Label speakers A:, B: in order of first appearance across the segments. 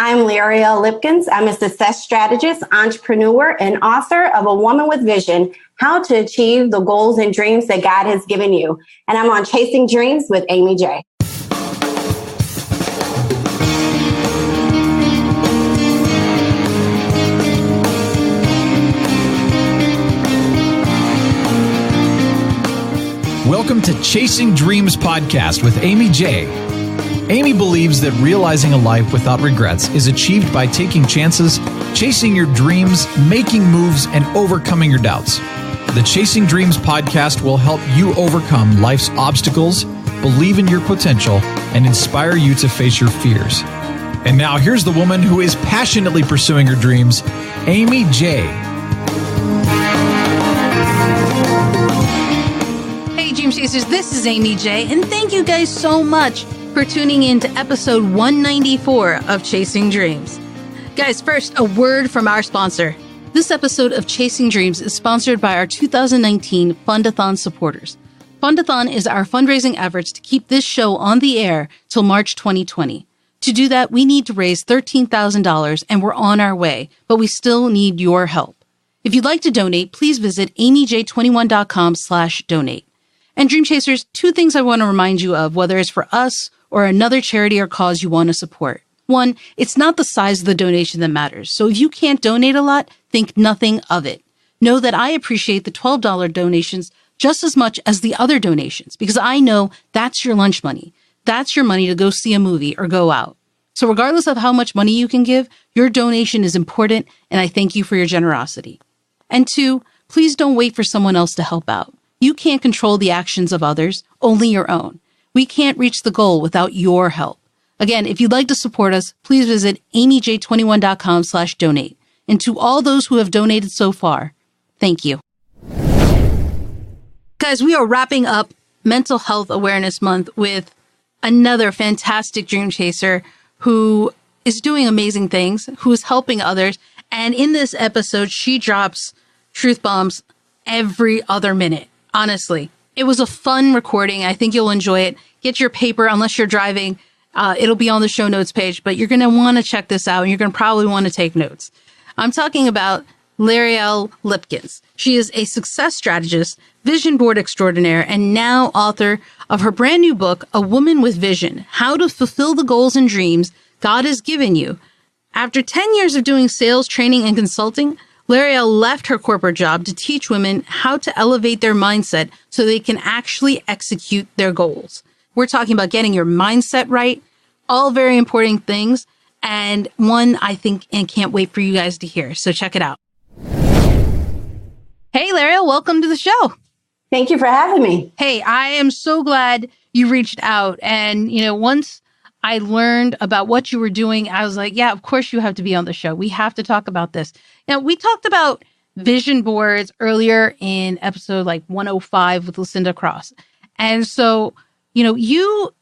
A: I'm Lipkins. I'm a success strategist, entrepreneur, and author of A Woman with Vision, How to Achieve the Goals and Dreams That God Has Given You. And I'm on Chasing Dreams with Amy J.
B: Welcome to Chasing Dreams Podcast with Amy J. Amy believes that realizing a life without regrets is achieved by taking chances, chasing your dreams, making moves, and overcoming your doubts. The Chasing Dreams podcast will help you overcome life's obstacles, believe in your potential, and inspire you to face your fears. And now here's the woman who is passionately pursuing her dreams, Amy J.
C: Hey, Dream Chasers, this is Amy J, and thank you guys so much for tuning in to episode 194 of Chasing Dreams. Guys, first, a word from our sponsor. This episode of Chasing Dreams is sponsored by our 2019 Fundathon supporters. Fundathon is our fundraising efforts to keep this show on the air till March 2020. To do that, we need to raise $13,000, and we're on our way, but we still need your help. If you'd like to donate, please visit amyj21.com/donate. And Dream Chasers, two things I want to remind you of, whether it's for us or another charity or cause you want to support. One, it's not the size of the donation that matters. So if you can't donate a lot, think nothing of it. Know that I appreciate the $12 donations just as much as the other donations, because I know that's your lunch money. That's your money to go see a movie or go out. So regardless of how much money you can give, your donation is important, and I thank you for your generosity. And two, please don't wait for someone else to help out. You can't control the actions of others, only your own. We can't reach the goal without your help. Again, if you'd like to support us, please visit amyj21.com/donate. And to all those who have donated so far, thank you. Guys, we are wrapping up Mental Health Awareness Month with another fantastic dream chaser who is doing amazing things, who is helping others. And in this episode, she drops truth bombs every other minute. Honestly, it was a fun recording. I think you'll enjoy it. Get your paper unless you're driving. It'll be on the show notes page, but you're going to want to check this out and you're going to probably want to take notes. I'm talking about Lipkins. She is a success strategist, vision board extraordinaire, and now author of her brand new book, A Woman with Vision, How to Fulfill the Goals and Dreams God Has Given You. After 10 years of doing sales, training, and consulting, L'Oreal left her corporate job to teach women how to elevate their mindset so they can actually execute their goals. We're talking about getting your mindset right, all very important things, and one I think and can't wait for you guys to hear. So check it out. Hey, L'Oreal, welcome to the show.
A: Thank you for having me.
C: Hey, I am so glad you reached out. And, once I learned about what you were doing, I was like, yeah, of course you have to be on the show. We have to talk about this. Now, we talked about vision boards earlier in episode 105 with Lucinda Cross. And so, you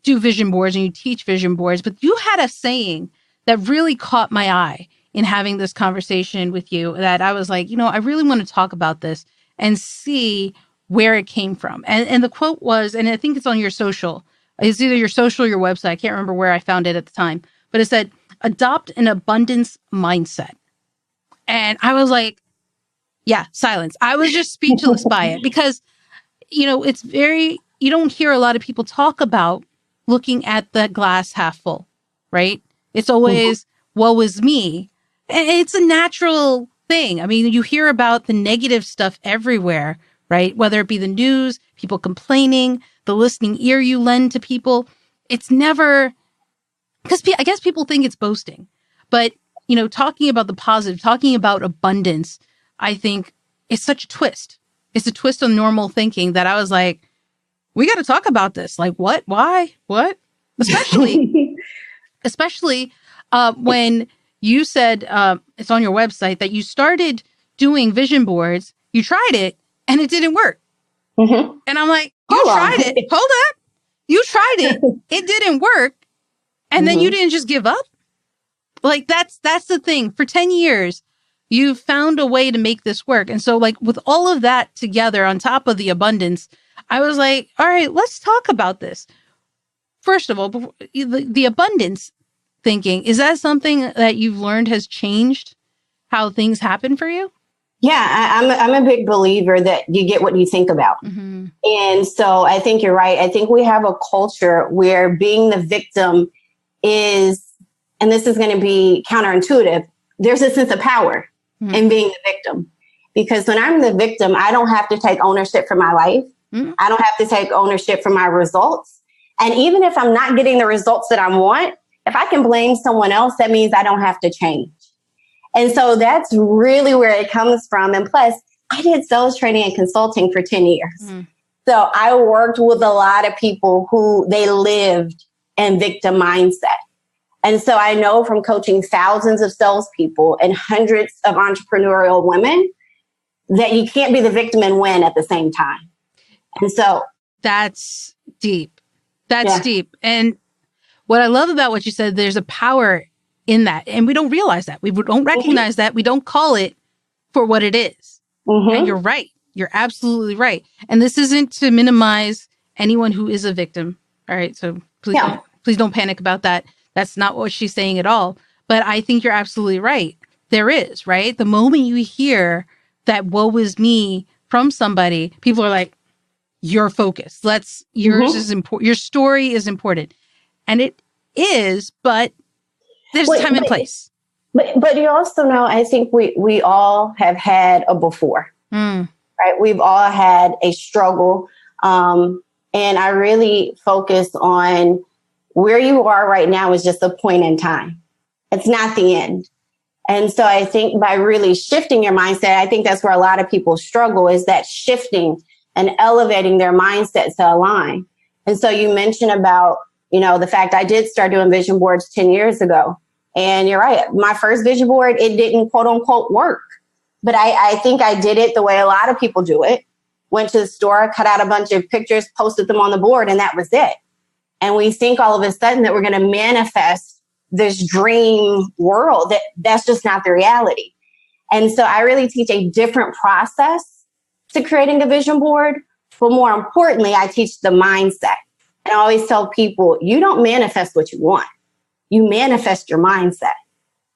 C: do vision boards and you teach vision boards, but you had a saying that really caught my eye in having this conversation with you that I was like, I really want to talk about this and see where it came from. And the quote was, and I think it's on your social, it's either your social or your website. I can't remember where I found it at the time, but it said, adopt an abundance mindset. And I was like, yeah, silence. I was just speechless by it because, it's you don't hear a lot of people talk about looking at the glass half full, right? It's always, woe is me. And it's a natural thing. I mean, you hear about the negative stuff everywhere, right? Whether it be the news, people complaining, the listening ear you lend to people. It's never, because I guess people think it's boasting, but talking about the positive, talking about abundance, I think it's such a twist. It's a twist on normal thinking that I was like, we got to talk about this. Like, what? Why? What? Especially when you said, it's on your website, that you started doing vision boards, you tried it, and it didn't work. Mm-hmm. And I'm like, you tried it. Hold up. You tried it. It didn't work. And then you didn't just give up. Like, that's the thing. For 10 years, you've found a way to make this work. And so, with all of that together on top of the abundance, I was like, all right, let's talk about this. First of all, the abundance, thinking. Is that something that you've learned has changed how things happen for you?
A: Yeah, I'm a big believer that you get what you think about.
C: Mm-hmm.
A: And so I think you're right. I think we have a culture where being the victim is, and this is going to be counterintuitive, there's a sense of power in being the victim. Because when I'm the victim, I don't have to take ownership for my life. Mm-hmm. I don't have to take ownership for my results. And even if I'm not getting the results that I want, if I can blame someone else, that means I don't have to change. And so that's really where it comes from. And plus, I did sales training and consulting for 10 years. Mm. So I worked with a lot of people who they lived in victim mindset. And so I know from coaching thousands of salespeople and hundreds of entrepreneurial women that you can't be the victim and win at the same time. And so
C: that's deep. That's deep. And what I love about what you said, there's a power in that. And we don't realize that. We don't recognize that. We don't call it for what it is. And you're right. You're absolutely right. And this isn't to minimize anyone who is a victim. All right. So please don't panic about that. That's not what she's saying at all. But I think you're absolutely right. There is, right? The moment you hear that woe is me from somebody, people are like, you're focused. Yours is important. Your story is important. And it is, but there's time and place.
A: But you also know, I think we all have had a before, right? We've all had a struggle. And I really focus on where you are right now is just a point in time. It's not the end. And so I think by really shifting your mindset, I think that's where a lot of people struggle, is that shifting and elevating their mindset to align. And so you mentioned about, the fact I did start doing vision boards 10 years ago. And you're right. My first vision board, it didn't quote unquote work. But I think I did it the way a lot of people do it. Went to the store, cut out a bunch of pictures, posted them on the board, and that was it. And we think all of a sudden that we're going to manifest this dream world. That's just not the reality. And so I really teach a different process to creating a vision board. But more importantly, I teach the mindset. And I always tell people, you don't manifest what you want. You manifest your mindset.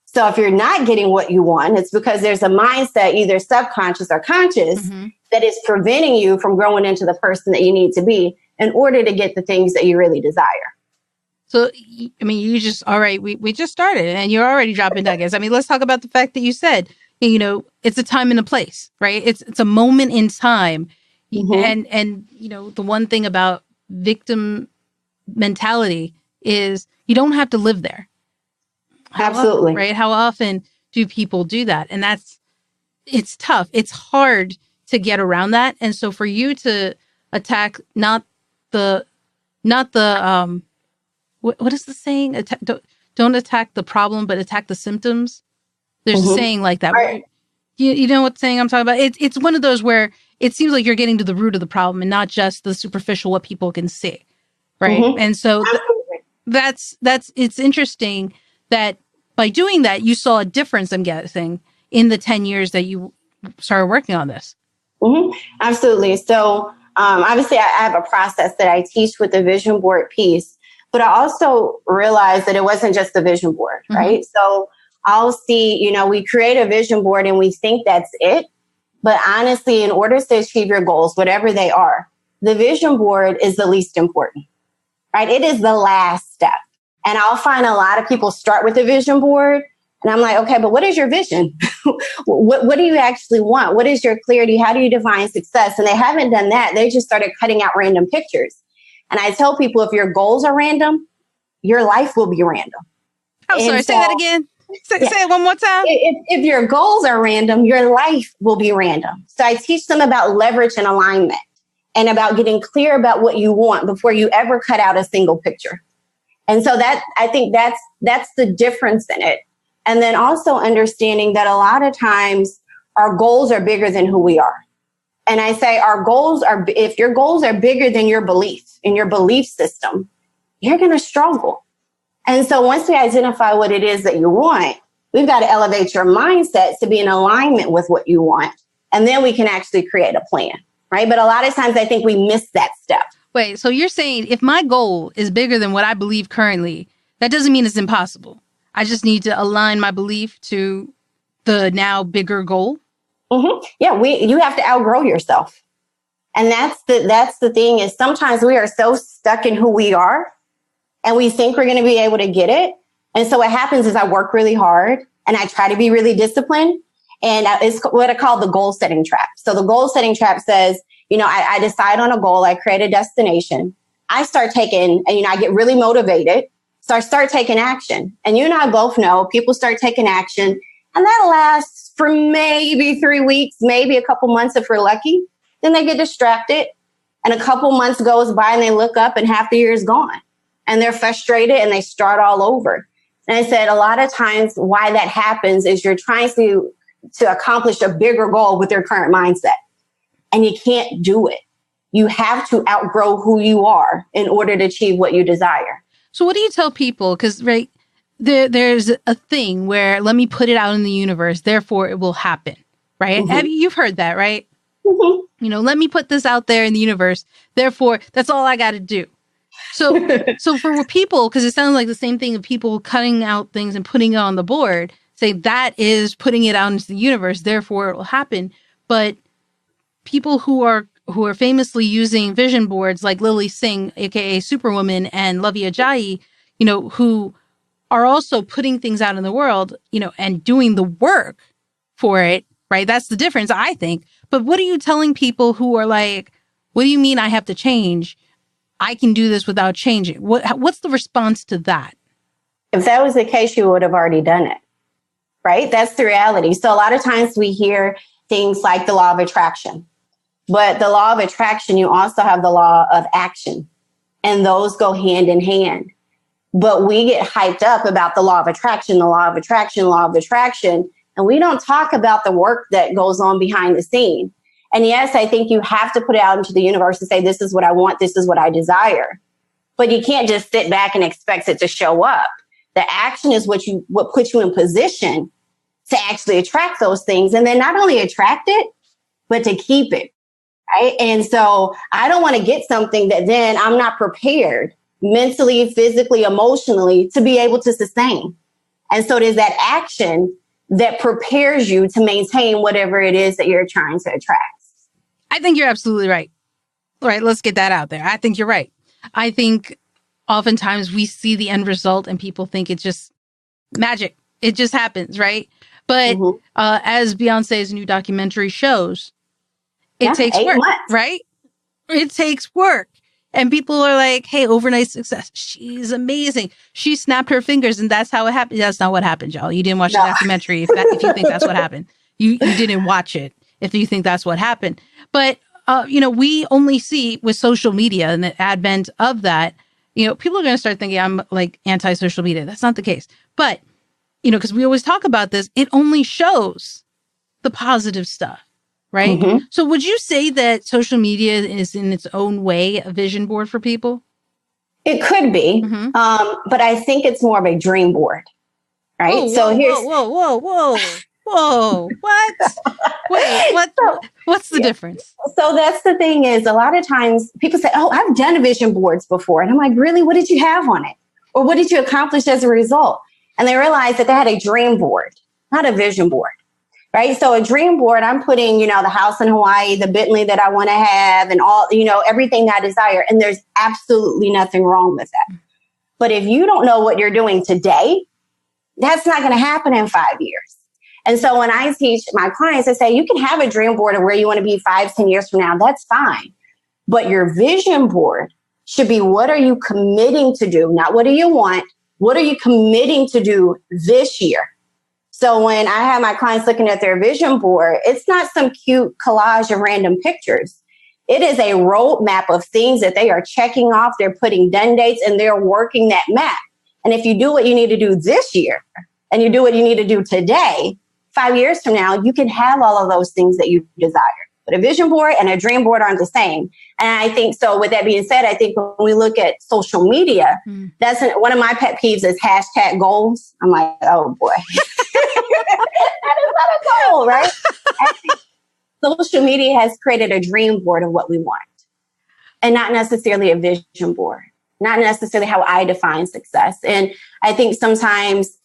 A: So if you're not getting what you want, it's because there's a mindset, either subconscious or conscious, that is preventing you from growing into the person that you need to be in order to get the things that you really desire. So,
C: I mean, you just, all right, we just started and you're already dropping nuggets. I mean, let's talk about the fact that you said, it's a time and a place, right? It's a moment in time. And the one thing about victim mentality is you don't have to live there.
A: Absolutely.
C: Right? How often do people do that? And it's tough. It's hard to get around that. And so for you to attack not the what is the saying? Don't attack the problem, but attack the symptoms. There's a saying like that. Right. You know what saying I'm talking about? It's one of those where it seems like you're getting to the root of the problem and not just the superficial, what people can see. Right. And so that's it's interesting that by doing that, you saw a difference, I'm guessing, in the 10 years that you started working on this.
A: Absolutely. So obviously, I have a process that I teach with the vision board piece, but I also realized that it wasn't just the vision board, right? So I'll see, we create a vision board and we think that's it. But honestly, in order to achieve your goals, whatever they are, the vision board is the least important, right? It is the last step. And I'll find a lot of people start with a vision board. And I'm like, okay, but what is your vision? What do you actually want? What is your clarity? How do you define success? And they haven't done that. They just started cutting out random pictures. And I tell people, if your goals are random, your life will be random.
C: I'm sorry, say that again. Say it one more time.
A: If your goals are random, your life will be random. So I teach them about leverage and alignment and about getting clear about what you want before you ever cut out a single picture. And so I think that's the difference in it. And then also understanding that a lot of times our goals are bigger than who we are. And I say if your goals are bigger than your beliefs in your belief system, you're going to struggle. And so once we identify what it is that you want, we've got to elevate your mindset to be in alignment with what you want. And then we can actually create a plan, right? But a lot of times I think we miss that step.
C: Wait, so you're saying if my goal is bigger than what I believe currently, that doesn't mean it's impossible. I just need to align my belief to the now bigger goal.
A: Yeah, you have to outgrow yourself. And that's the thing is sometimes we are so stuck in who we are and we think we're going to be able to get it. And so what happens is I work really hard and I try to be really disciplined. And it's what I call the goal setting trap. So the goal setting trap says, I decide on a goal. I create a destination. I start taking, and I get really motivated. So I start taking action. And you and I both know people start taking action. And that lasts for maybe 3 weeks, maybe a couple months if we're lucky. Then they get distracted. And a couple months goes by and they look up and half the year is gone. And they're frustrated and they start all over. And I said a lot of times why that happens is you're trying to accomplish a bigger goal with your current mindset. And you can't do it. You have to outgrow who you are in order to achieve what you desire.
C: So what do you tell people? Because, right, there's a thing where let me put it out in the universe, therefore it will happen, right? You've heard that, right? Let me put this out there in the universe, therefore that's all I got to do. So for people, because it sounds like the same thing of people cutting out things and putting it on the board, say that is putting it out into the universe, therefore it will happen. But people who are famously using vision boards like Lily Singh, aka Superwoman, and Lovey Ajayi, who are also putting things out in the world, and doing the work for it, right? That's the difference, I think. But what are you telling people who are like, what do you mean I have to change? I can do this without changing. What's the response to that?
A: If that was the case, you would have already done it, right? That's the reality. So a lot of times we hear things like the law of attraction. But the law of attraction, you also have the law of action. And those go hand in hand. But we get hyped up about the law of attraction, the law of attraction, the law of attraction. And we don't talk about the work that goes on behind the scene. And yes, I think you have to put it out into the universe and say, this is what I want. This is what I desire. But you can't just sit back and expect it to show up. The action is what puts you in position to actually attract those things. And then not only attract it, but to keep it. Right. And so I don't want to get something that then I'm not prepared mentally, physically, emotionally to be able to sustain. And so there's that action that prepares you to maintain whatever it is that you're trying to attract.
C: I think you're absolutely right. All right, let's get that out there. I think you're right. I think oftentimes we see the end result and people think it's just magic. It just happens, right? But as Beyonce's new documentary shows, it takes work, right? It takes work. And people are like, hey, overnight success. She's amazing. She snapped her fingers and that's how it happened. That's not what happened, y'all. You didn't watch the documentary if you think that's what happened. You didn't watch it if you think that's what happened. But, we only see with social media and the advent of that, people are going to start thinking I'm like anti-social media. That's not the case. But, because we always talk about this, it only shows the positive stuff. Right. So would you say that social media is in its own way a vision board for people?
A: It could be. But I think it's more of a dream board. Right.
C: Whoa. What? Wait, what's the difference?
A: So that's the thing is a lot of times people say, oh, I've done vision boards before. And I'm like, really? What did you have on it? Or what did you accomplish as a result? And they realized that they had a dream board, not a vision board. Right. So a dream board, I'm putting, the house in Hawaii, the Bentley that I want to have and all, everything I desire. And there's absolutely nothing wrong with that. But if you don't know what you're doing today, that's not going to happen in 5 years. And so when I teach my clients, I say, you can have a dream board of where you want to be 5, 10 years from now. That's fine. But your vision board should be, what are you committing to do? Not what do you want? What are you committing to do this year? So when I have my clients looking at their vision board, it's not some cute collage of random pictures. It is a roadmap of things that they are checking off. They're putting done dates and they're working that map. And if you do what you need to do this year and you do what you need to do today, 5 years from now, you can have all of those things that you desire. But a vision board and a dream board aren't the same. And I think so with that being said, I think when we look at social media, that's one of my pet peeves is hashtag goals. I'm like, oh boy, that is not a goal, right? I think social media has created a dream board of what we want and not necessarily a vision board, not necessarily how I define success. And I think sometimes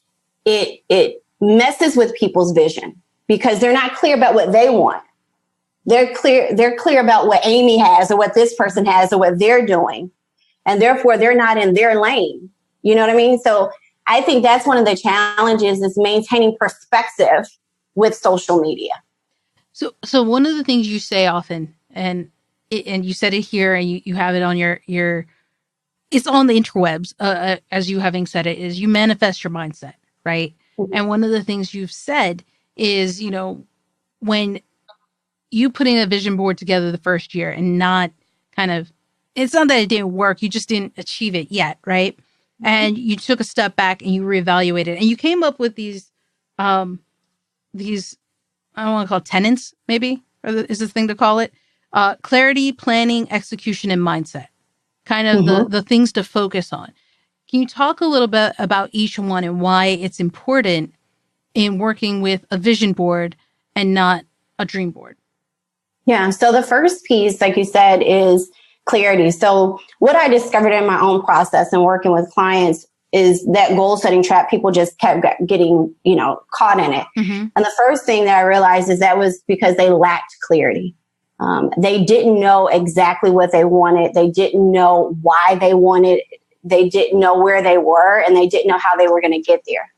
A: it messes with people's vision because they're not clear about what they want. They're clear about what Amy has or what this person has or what they're doing. And therefore they're not in their lane. You know what I mean? So I think that's one of the challenges is maintaining perspective with social media.
C: So one of the things you say often, and you said it here, and you have it on your it's on the interwebs, as you having said it, is you manifest your mindset, right? Mm-hmm. And one of the things you've said is, when you putting a vision board together the first year and not it's not that it didn't work, you just didn't achieve it yet, right? Mm-hmm. And you took a step back and you reevaluated, and you came up with these I don't want to call it tenets, maybe, is the thing to call it. Clarity, planning, execution, and mindset. Kind of mm-hmm. the things to focus on. Can you talk a little bit about each one and why it's important in working with a vision board and not a dream board?
A: Yeah. So the first piece, like you said, is clarity. So what I discovered in my own process and working with clients is that goal setting trap. People just kept getting, caught in it. Mm-hmm. And the first thing that I realized is that was because they lacked clarity. They didn't know exactly what they wanted. They didn't know why they wanted. They didn't know where they were, and they didn't know how they were going to get there.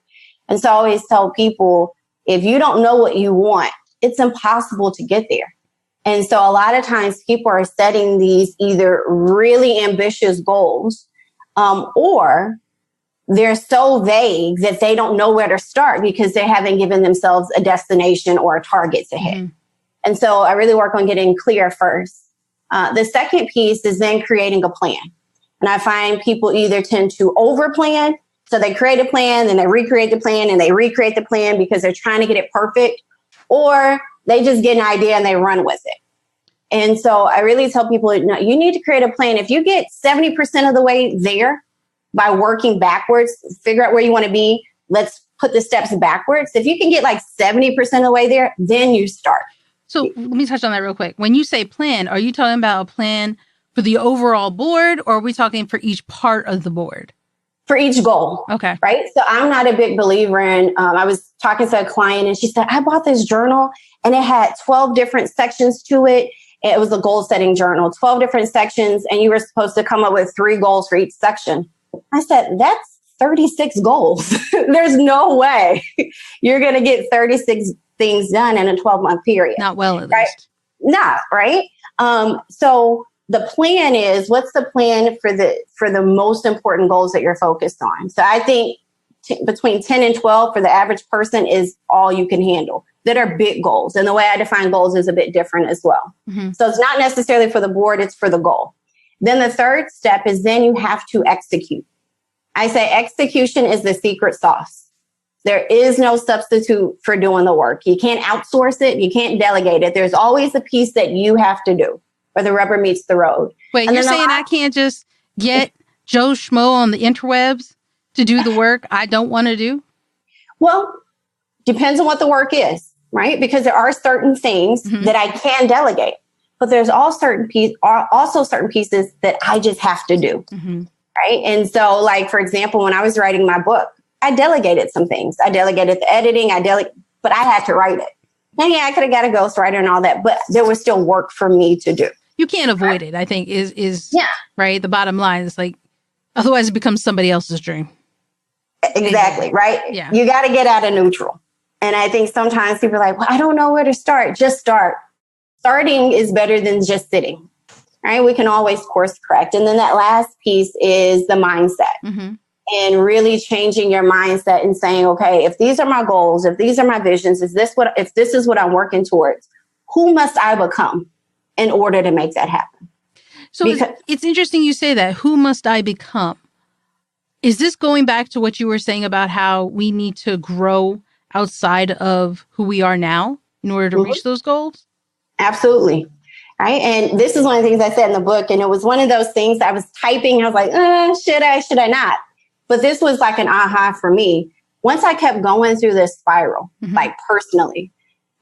A: And so I always tell people, if you don't know what you want, it's impossible to get there. And so a lot of times people are setting these either really ambitious goals, or they're so vague that they don't know where to start because they haven't given themselves a destination or a target to hit. Mm-hmm. And so I really work on getting clear first. The second piece is then creating a plan. And I find people either tend to over plan. So they create a plan, then they recreate the plan, and they recreate the plan because they're trying to get it perfect, or they just get an idea and they run with it. And so I really tell people, no, you need to create a plan. If you get 70% of the way there by working backwards, figure out where you want to be. Let's put the steps backwards. If you can get like 70% of the way there, then you start.
C: So let me touch on that real quick. When you say plan, are you talking about a plan for the overall board, or are we talking for each part of the board?
A: For each goal.
C: Okay.
A: Right. So I'm not a big believer in, I was talking to a client and she said, I bought this journal and it had 12 different sections to it. It was a goal setting journal, 12 different sections. And you were supposed to come up with 3 goals for each section. I said, that's 36 goals. There's no way you're going to get 36 things done in a 12-month period.
C: Not well, at
A: right?
C: least.
A: Not right. So the plan is, what's the plan for the most important goals that you're focused on? So I think between 10 and 12 for the average person is all you can handle that are big goals. And the way I define goals is a bit different as well. Mm-hmm. So it's not necessarily for the board, it's for the goal. Then the third step is then you have to execute. I say execution is the secret sauce. There is no substitute for doing the work. You can't outsource it. You can't delegate it. There's always a piece that you have to do where the rubber meets the road.
C: Wait, you're saying I can't just get Joe Schmo on the interwebs to do the work I don't want to do?
A: Well, depends on what the work is, right? Because there are certain things mm-hmm. that I can delegate, but there's also certain pieces that I just have to do, mm-hmm. right? And so, like, for example, when I was writing my book, I delegated some things. I delegated the editing, but I had to write it. And yeah, I could have got a ghostwriter and all that, but there was still work for me to do.
C: You can't avoid it, I think, is right. The bottom line is like, otherwise it becomes somebody else's dream.
A: Exactly. Right.
C: Yeah.
A: You got to get out of neutral. And I think sometimes people are like, well, I don't know where to start. Just start. Starting is better than just sitting. Right. We can always course correct. And then that last piece is the mindset. Mm-hmm. And really changing your mindset and saying, okay, if these are my goals, if these are my visions, if this is what I'm working towards, who must I become in order to make that happen?
C: So it's interesting you say that. Who must I become? Is this going back to what you were saying about how we need to grow outside of who we are now in order to mm-hmm. reach those goals? Absolutely. Right. And this is one of the things I said in the book. And it was one of those things I was typing. I was like, should I not? But this was like an aha for me. Once I kept going through this spiral, mm-hmm. like personally,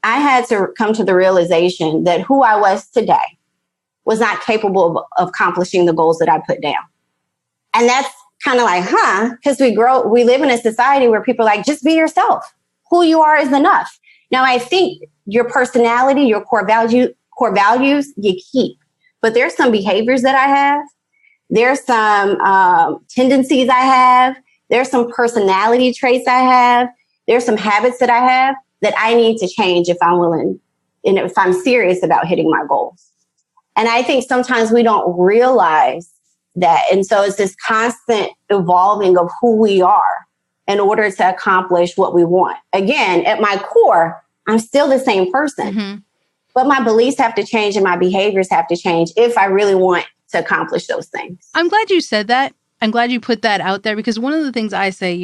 C: I had to come to the realization that who I was today was not capable of accomplishing the goals that I put down. And that's
A: kind of like, because we live in a society where people are like, just be yourself. Who you are is enough. Now, I think your personality, your core values, you keep. But there's some behaviors that I have. There's some tendencies I have. There's some personality traits I have. There's some habits that I have that I need to change if I'm willing and if I'm serious about hitting my goals. And I think sometimes we don't realize that. And so it's this constant evolving of who we are in order to accomplish what we want. Again, at my core, I'm still the same person,
C: Mm-hmm.
A: but my beliefs have to change and my behaviors have to change if I really want to accomplish those things.
C: I'm glad you said that. I'm glad you put that out there, because one of the things I say,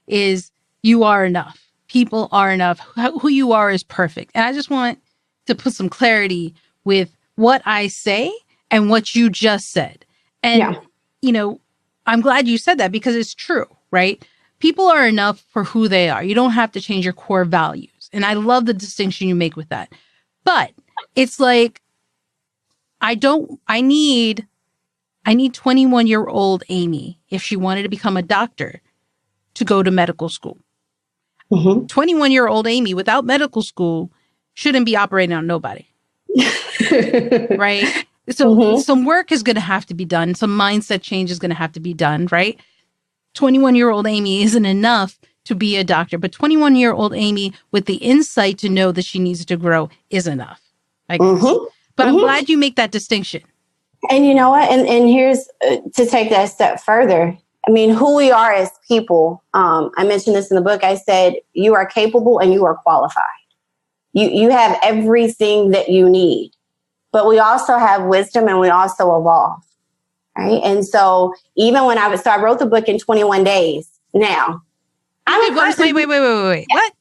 C: is you are enough. People are enough. Who you are is perfect. And I just want to put some clarity with what I say and what you just said. And, I'm glad you said that, because it's true, right? People are enough for who they are. You don't have to change your core values. And I love the distinction you make with that. But it's like, I need 21-year-old Amy, if she wanted to become a doctor, to go to medical school.
A: Mm-hmm.
C: 21-year-old Amy without medical school shouldn't be operating on nobody. Right? So some work is going to have to be done. Some mindset change is going to have to be done, right? 21-year-old Amy isn't enough to be a doctor, but 21-year-old Amy with the insight to know that she needs to grow is enough, I guess. But I'm glad you make that distinction.
A: And you know what? And here's to take that a step further. I mean, who we are as people. I mentioned this in the book. I said, you are capable and you are qualified. You have everything that you need, but we also have wisdom and we also evolve. Right. And so even when I wrote the book in 21 days. Now, I'm a person.
C: Wait. What?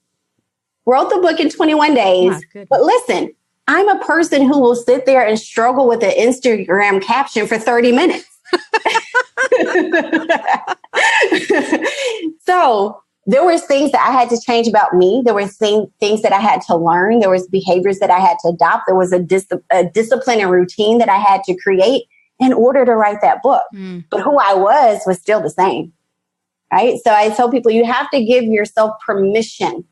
A: Wrote the book in 21 days. But listen, I'm a person who will sit there and struggle with an Instagram caption for 30 minutes. So there were things that I had to change about me. There were things that I had to learn. There was behaviors that I had to adopt. There was a discipline and routine that I had to create in order to write that book. But who I was still the same. Right. So I tell people you have to give yourself permission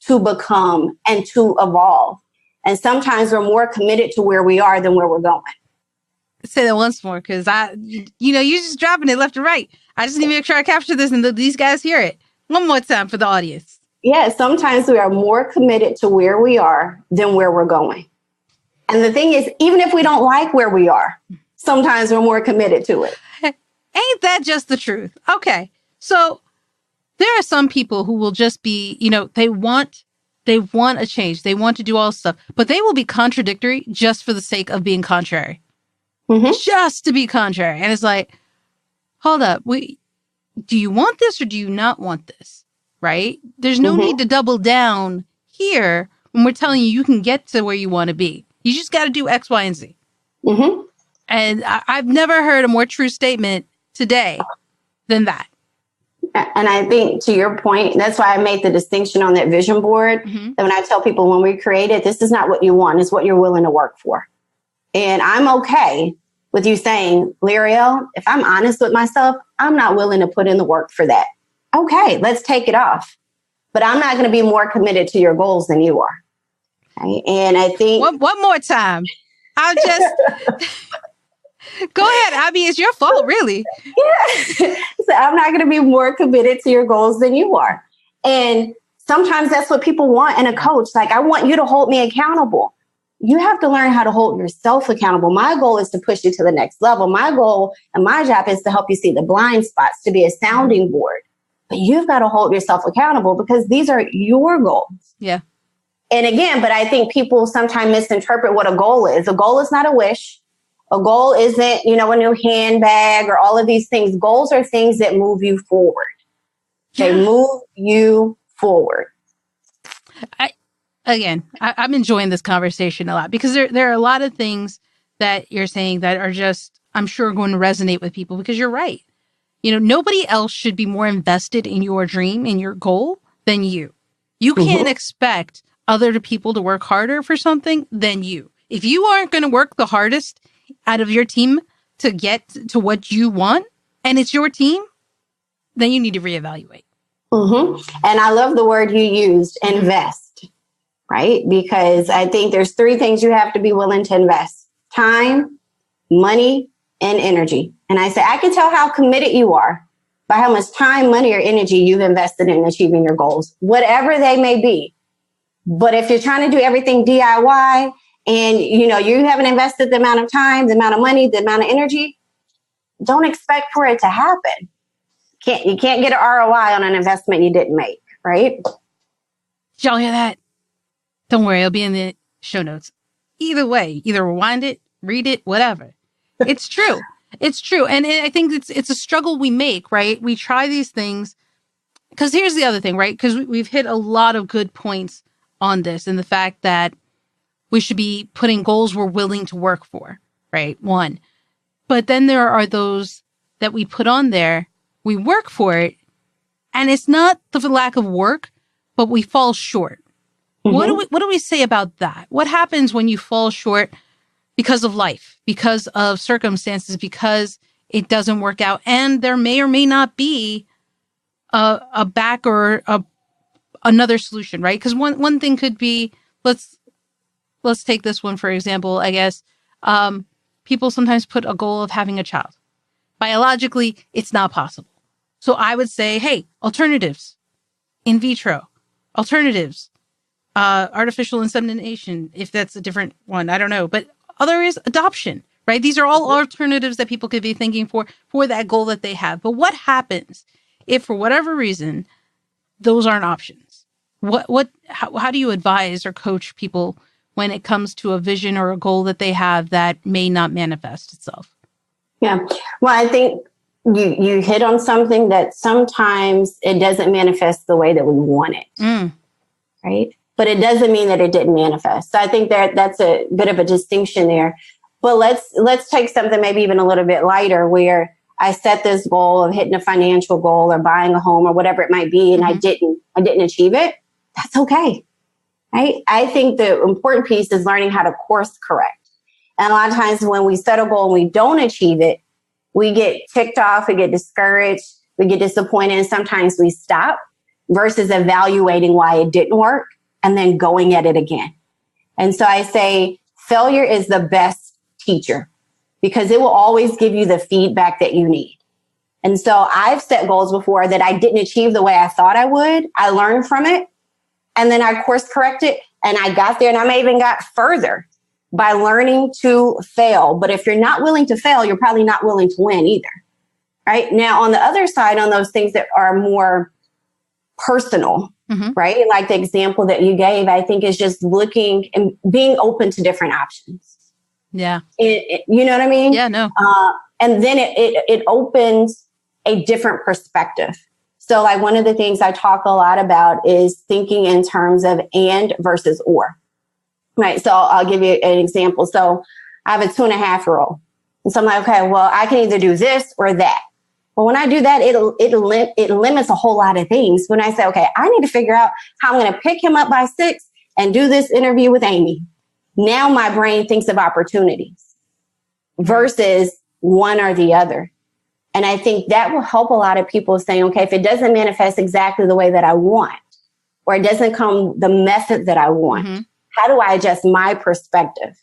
A: to become and to evolve. And sometimes we're more committed to where we are than where we're going.
C: Say that once more, because you're just dropping it left and right. I just need to make sure I capture this and these guys hear it. One more time for the audience.
A: Yeah, sometimes we are more committed to where we are than where we're going. And the thing is, even if we don't like where we are, sometimes we're more committed to it.
C: Ain't that just the truth? Okay. So there are some people who will just be, they want a change. They want to do all this stuff, but they will be contradictory just for the sake of being contrary. Just to be contrary. And it's like, hold up. Do you want this or do you not want this? Right? There's no need to double down here when we're telling you can get to where you want to be. You just got to do X, Y, and Z. And I've never heard a more true statement today than that.
A: And I think to your point, that's why I made the distinction on that vision board. That when I tell people when we create it, this is not what you want, it's what you're willing to work for. And I'm okay with you saying, L'Oreal, if I'm honest with myself, I'm not willing to put in the work for that. Okay, let's take it off. But I'm not going to be more committed to your goals than you are. Okay? And I think...
C: One more time. I'll just... Go ahead. I mean, it's your fault, really.
A: Yeah. So I'm not going to be more committed to your goals than you are. And sometimes that's what people want in a coach. Like, I want you to hold me accountable. You have to learn how to hold yourself accountable. My goal is to push you to the next level. My goal and my job is to help you see the blind spots, to be a sounding board. But you've got to hold yourself accountable because these are your goals.
C: Yeah.
A: And again, but I think people sometimes misinterpret what a goal is. A goal is not a wish. A goal isn't, a new handbag or all of these things. Goals are things that move you forward. They move you forward.
C: I'm enjoying this conversation a lot because there are a lot of things that you're saying that are just, I'm sure, going to resonate with people because you're right. Nobody else should be more invested in your dream and your goal than you. You can't expect other people to work harder for something than you. If you aren't going to work the hardest out of your team to get to what you want, and it's your team, then you need to reevaluate.
A: And I love the word you used, invest, right? Because I think there's three things you have to be willing to invest: time, money, and energy. And I say, I can tell how committed you are by how much time, money, or energy you've invested in achieving your goals, whatever they may be. But if you're trying to do everything DIY and, you haven't invested the amount of time, the amount of money, the amount of energy, don't expect for it to happen. You can't get an ROI on an investment you didn't make, right?
C: Did y'all hear that? Don't worry, it'll be in the show notes. Either way, either rewind it, read it, whatever. It's true. It's true. And I think it's a struggle we make, right? We try these things because here's the other thing, right? Because we've hit a lot of good points on this and the fact that we should be putting goals we're willing to work for, right? One. But then there are those that we put on there, we work for it, and it's not the lack of work, but we fall short. What do we say about that? What happens when you fall short because of life, because of circumstances, because it doesn't work out, and there may or may not be a back or another solution, right? Because one thing could be, let's take this one for example. I guess people sometimes put a goal of having a child. Biologically, it's not possible. So I would say, hey, alternatives, in vitro, alternatives, artificial insemination, if that's a different one, I don't know. But other is adoption, right? These are all alternatives that people could be thinking for that goal that they have. But what happens if for whatever reason, those aren't options? How do you advise or coach people when it comes to a vision or a goal that they have that may not manifest itself?
A: Yeah. Well, I think you hit on something that sometimes it doesn't manifest the way that we want it. Right. But it doesn't mean that it didn't manifest. So I think that's a bit of a distinction there. But let's take something maybe even a little bit lighter where I set this goal of hitting a financial goal or buying a home or whatever it might be, and I didn't achieve it. That's okay. Right. I think the important piece is learning how to course correct. And a lot of times when we set a goal and we don't achieve it, we get ticked off, we get discouraged, we get disappointed, and sometimes we stop versus evaluating why it didn't work and then going at it again. And so I say failure is the best teacher because it will always give you the feedback that you need. And so I've set goals before that I didn't achieve the way I thought I would. I learned from it and then I course corrected and I got there, and I may even got further by learning to fail. But if you're not willing to fail, you're probably not willing to win either. Right now, on the other side, on those things that are more personal, right? Like the example that you gave, I think is just looking and being open to different options.
C: Yeah.
A: You know what I mean?
C: Yeah, no.
A: And then it opens a different perspective. So like one of the things I talk a lot about is thinking in terms of and versus or. Right. So I'll give you an example. So I have a 2.5-year-old. And so I'm like, okay, well, I can either do this or that. But when I do that, it limits a whole lot of things. When I say, okay, I need to figure out how I'm going to pick him up by 6 and do this interview with Amy. Now my brain thinks of opportunities versus one or the other. And I think that will help a lot of people saying, okay, if it doesn't manifest exactly the way that I want, or it doesn't come the method that I want, how do I adjust my perspective?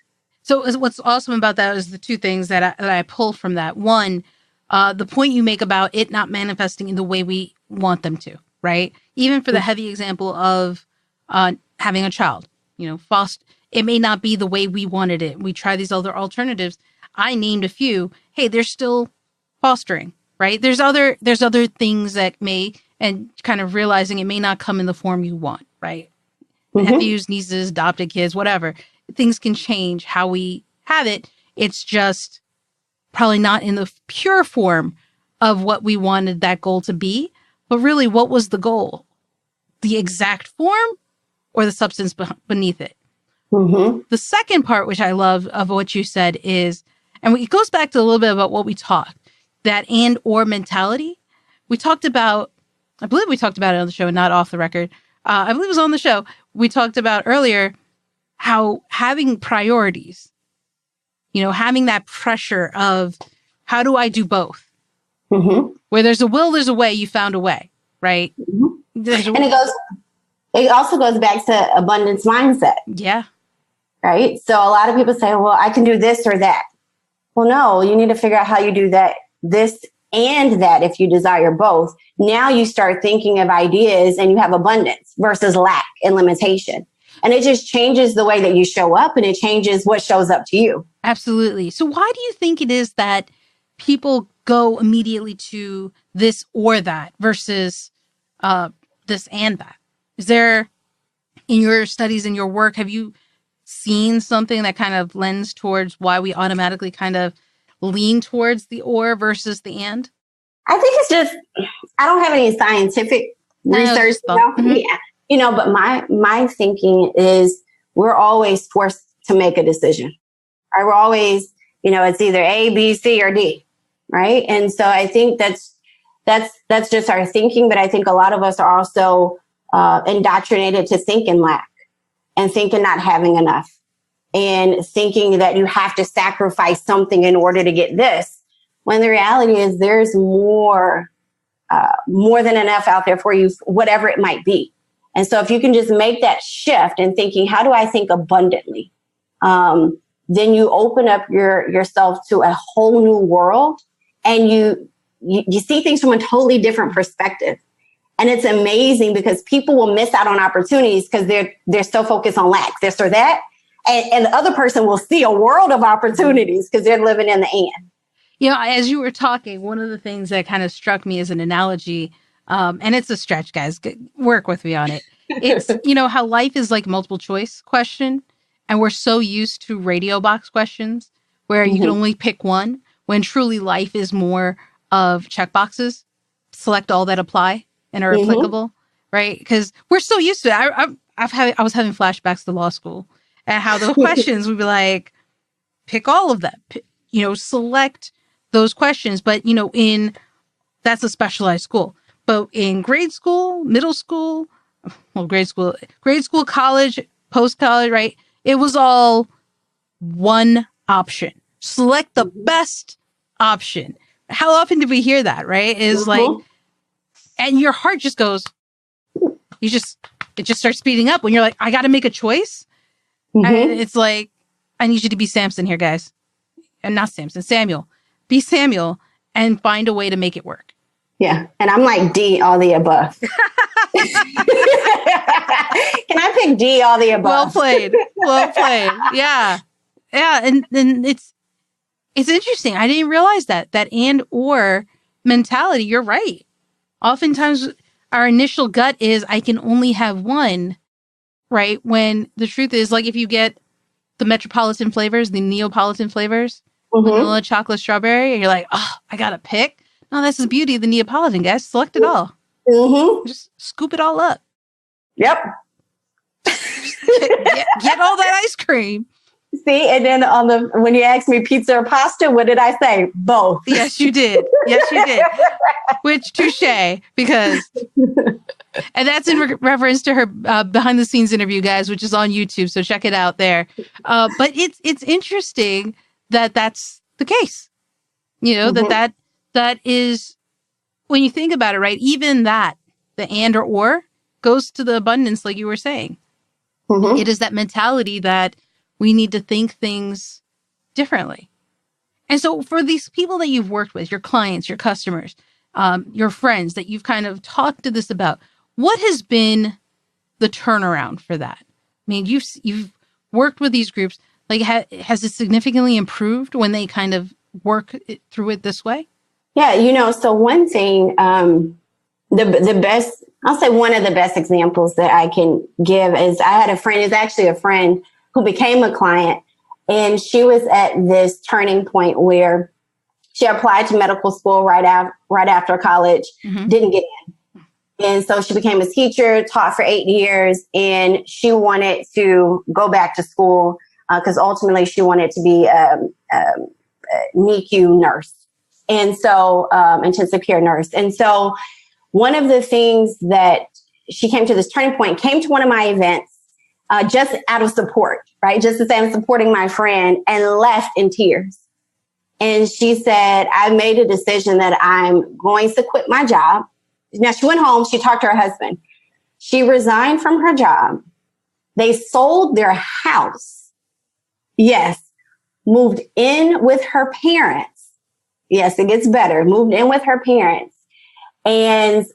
C: So what's awesome about that is the two things that I pull from that. One, the point you make about it not manifesting in the way we want them to, right? Even for the heavy example of having a child, it may not be the way we wanted it. We try these other alternatives. I named a few. Hey, there's still fostering, right? There's other things that may, and kind of realizing it may not come in the form you want, right? Nephews, nieces, adopted kids, whatever. Things can change how we have it. It's just probably not in the pure form of what we wanted that goal to be. But really, what was the goal? The exact form or the substance beneath it? The second part, which I love of what you said is, and it goes back to a little bit about what we talked, that and or mentality. We talked about, I believe we talked about it on the show, not off the record. I believe it was on the show. We talked about earlier how having priorities, having that pressure of how do I do both? Where there's a will, there's a way. You found a way, right?
A: And it also goes back to abundance mindset.
C: Yeah.
A: Right. So a lot of people say, well, I can do this or that. Well, no, you need to figure out how you do that, this and that if you desire both. Now you start thinking of ideas and you have abundance versus lack and limitation. And it just changes the way that you show up and it changes what shows up to you.
C: Absolutely. So why do you think it is that people go immediately to this or that versus this and that? Is there, in your studies, in your work, have you seen something that kind of lends towards why we automatically kind of lean towards the or versus the and?
A: I think it's just, I don't have any scientific research. Yeah. But my thinking is we're always forced to make a decision. Right? We're always, it's either A, B, C, or D. Right. And so I think that's just our thinking. But I think a lot of us are also indoctrinated to think in lack and think in not having enough and thinking that you have to sacrifice something in order to get this. When the reality is there's more than enough out there for you, whatever it might be. And so if you can just make that shift and thinking, how do I think abundantly? Then you open up yourself to a whole new world and you see things from a totally different perspective. And it's amazing because people will miss out on opportunities because they're so focused on lack, this or that. And the other person will see a world of opportunities because they're living in the and.
C: As you were talking, one of the things that kind of struck me as an analogy, and it's a stretch, guys, work with me on it. It's, how life is like multiple choice question. And we're so used to radio box questions where you can only pick one, when truly life is more of check boxes, select all that apply and are applicable, right? Because we're so used to it. I was having flashbacks to law school and how the questions would be like, pick all of them, select those questions. But, that's a specialized school. But in grade school, middle school, grade school, college, post-college, right? It was all one option. Select the best option. How often did we hear that, right? Is like, and your heart just goes, it just starts speeding up when you're like, I got to make a choice. And it's like, I need you to be Samson here, guys. And not Samson, Samuel. Be Samuel and find a way to make it work.
A: Yeah. And I'm like D, all the above. Can I pick D, all the above?
C: Well played. Yeah. Yeah. And then it's interesting. I didn't realize that and or mentality. You're right. Oftentimes our initial gut is I can only have one, right? When the truth is, like, if you get the metropolitan flavors, the Neapolitan flavors, vanilla, chocolate, strawberry, and you're like, oh, I got to pick. No, that's the beauty of the Neapolitan, guys. Select it all. Just scoop it all up.
A: Yep.
C: Get all that ice cream.
A: See, and then when you asked me pizza or pasta, what did I say? Both.
C: Yes, you did. Which touche, because, and that's in reference to her behind the scenes interview, guys, which is on YouTube. So check it out there. But it's interesting that that's the case. That is, when you think about it, right? Even that, the and or goes to the abundance, like you were saying. It is that mentality that we need to think things differently. And so for these people that you've worked with, your clients, your customers, your friends that you've kind of talked to this about, what has been the turnaround for that? I mean, you've worked with these groups. Like, has it significantly improved when they kind of work through it this way?
A: Yeah, so one thing, the best, I'll say one of the best examples that I can give is I had a friend, is actually a friend who became a client, and she was at this turning point where she applied to medical school right after college, didn't get in. And so she became a teacher, taught for 8 years, and she wanted to go back to school because ultimately she wanted to be a NICU nurse. And so intensive care nurse. And so one of the things that she came to this turning point, came to one of my events just out of support, right? Just to say I'm supporting my friend, and left in tears. And she said, I made a decision that I'm going to quit my job. Now, she went home. She talked to her husband. She resigned from her job. They sold their house. Yes. Moved in with her parents. Yes, it gets better. Moved in with her parents. And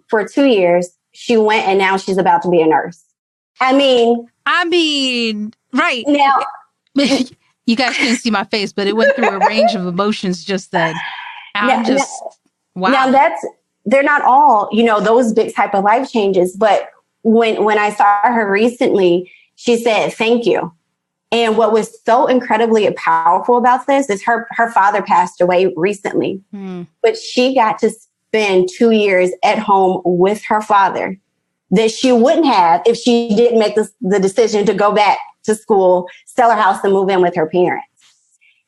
A: for 2 years, she went, and now she's about to be a nurse. I mean,
C: right.
A: Now,
C: you guys can't see my face, but it went through a range of emotions just then. Wow.
A: Now they're not all, those big type of life changes. But when I saw her recently, she said, thank you. And what was so incredibly powerful about this is her father passed away recently, but she got to spend 2 years at home with her father that she wouldn't have if she didn't make the decision to go back to school, sell her house, and move in with her parents.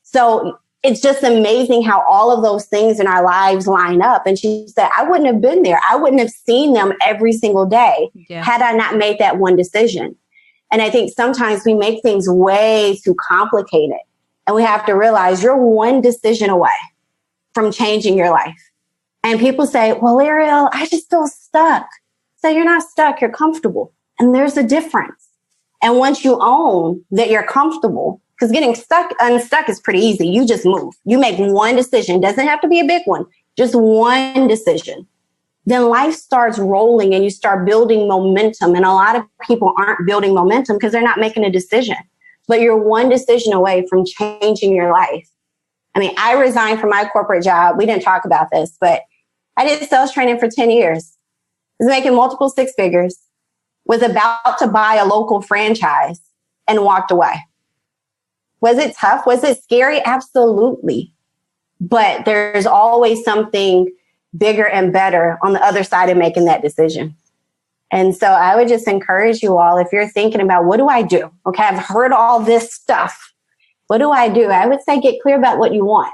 A: So it's just amazing how all of those things in our lives line up. And she said, I wouldn't have been there. I wouldn't have seen them every single day had I not made that one decision. And I think sometimes we make things way too complicated, and we have to realize you're one decision away from changing your life. And people say, well, Ariel, I just feel stuck. So you're not stuck, you're comfortable. And there's a difference. And once you own that you're comfortable, because getting unstuck is pretty easy. You just move. You make one decision. Doesn't have to be a big one. Just one decision. Then life starts rolling and you start building momentum. And a lot of people aren't building momentum because they're not making a decision. But you're one decision away from changing your life. I mean, I resigned from my corporate job. We didn't talk about this, but I did sales training for 10 years. I was making multiple six figures, was about to buy a local franchise, and walked away. Was it tough? Was it scary? Absolutely. But there's always something bigger and better on the other side of making that decision. And so I would just encourage you all, if you're thinking about, what do I do? Okay, I've heard all this stuff. What do? I would say get clear about what you want,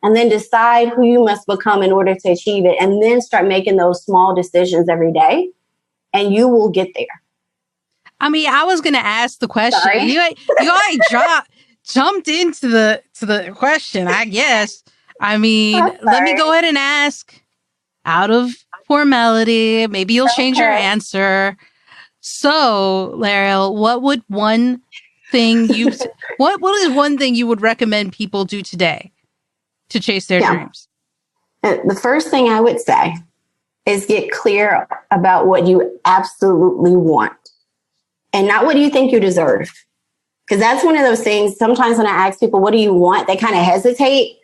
A: and then decide who you must become in order to achieve it. And then start making those small decisions every day, and you will get there.
C: I mean, I was going to ask the question. Sorry. You already jumped into the question, I guess. I mean, let me go ahead and ask out of formality. Maybe you'll change your answer. So, Lariel, what is one thing you would recommend people do today to chase their dreams?
A: The first thing I would say is get clear about what you absolutely want and not what you think you deserve. Because that's one of those things. Sometimes when I ask people, what do you want? They kind of hesitate,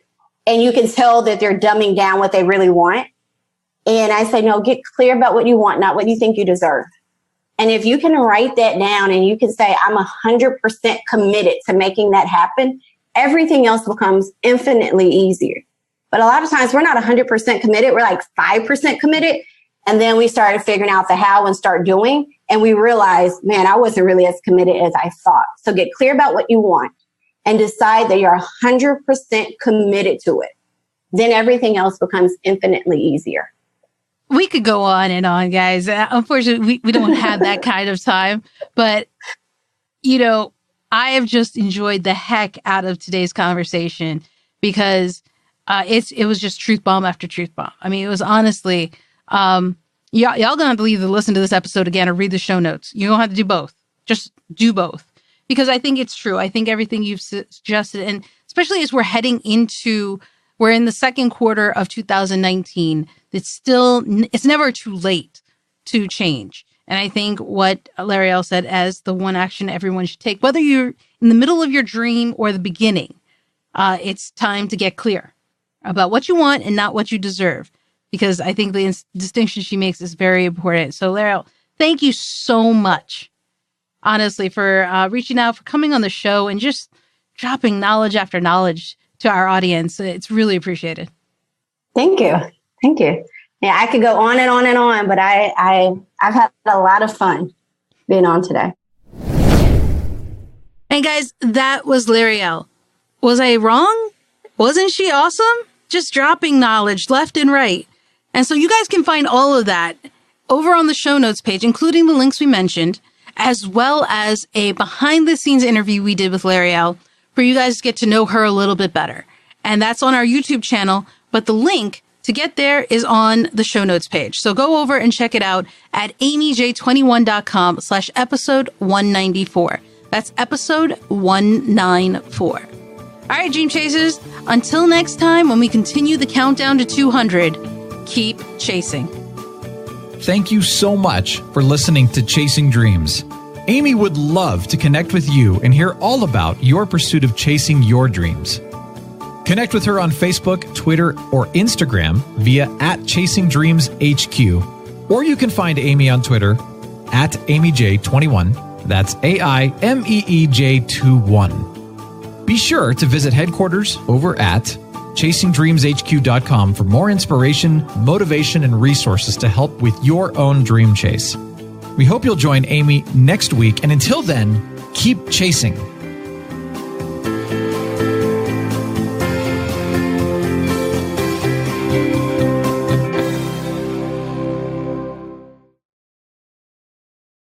A: and you can tell that they're dumbing down what they really want. And I say, no, get clear about what you want, not what you think you deserve. And if you can write that down and you can say, I'm 100% committed to making that happen, everything else becomes infinitely easier. But a lot of times we're not 100% committed. We're like 5% committed. And then we started figuring out the how and start doing. And we realized, man, I wasn't really as committed as I thought. So get clear about what you want and decide that you're 100% committed to it. Then everything else becomes infinitely easier.
C: We could go on and on, guys. Unfortunately, we don't have that kind of time. But, I have just enjoyed the heck out of today's conversation because it was just truth bomb after truth bomb. I mean, it was honestly, y'all gonna have to either listen to this episode again or read the show notes. You don't have to do both. Just do both. Because I think it's true. I think everything you've suggested, and especially as we're in the second quarter of 2019, it's never too late to change. And I think what Lariel said as the one action everyone should take, whether you're in the middle of your dream or the beginning, it's time to get clear about what you want and not what you deserve. Because I think the distinction she makes is very important. So Lariel, thank you so much, honestly, for reaching out, for coming on the show and just dropping knowledge after knowledge to our audience. It's really appreciated.
A: Thank you. Yeah, I could go on and on and on, but I've had a lot of fun being on today.
C: And guys, that was Lariel. Was I wrong? Wasn't she awesome? Just dropping knowledge left and right. And so you guys can find all of that over on the show notes page, including the links we mentioned, as well as a behind the scenes interview we did with Lariel for you guys to get to know her a little bit better. and that's on our YouTube channel. But the link to get there is on the show notes page. So go over and check it out at amyj21.com/episode 194. That's episode 194. All right, Dream Chasers, until next time, when we continue the countdown to 200, keep chasing.
B: Thank you so much for listening to Chasing Dreams. Amy would love to connect with you and hear all about your pursuit of chasing your dreams. Connect with her on Facebook, Twitter, or Instagram via @ChasingDreamsHQ. Or you can find Amy on Twitter @AmyJ21. That's AIMEEJ21. Be sure to visit headquarters over at ChasingDreamsHQ.com for more inspiration, motivation, and resources to help with your own dream chase. We hope you'll join Amy next week, and until then, keep chasing.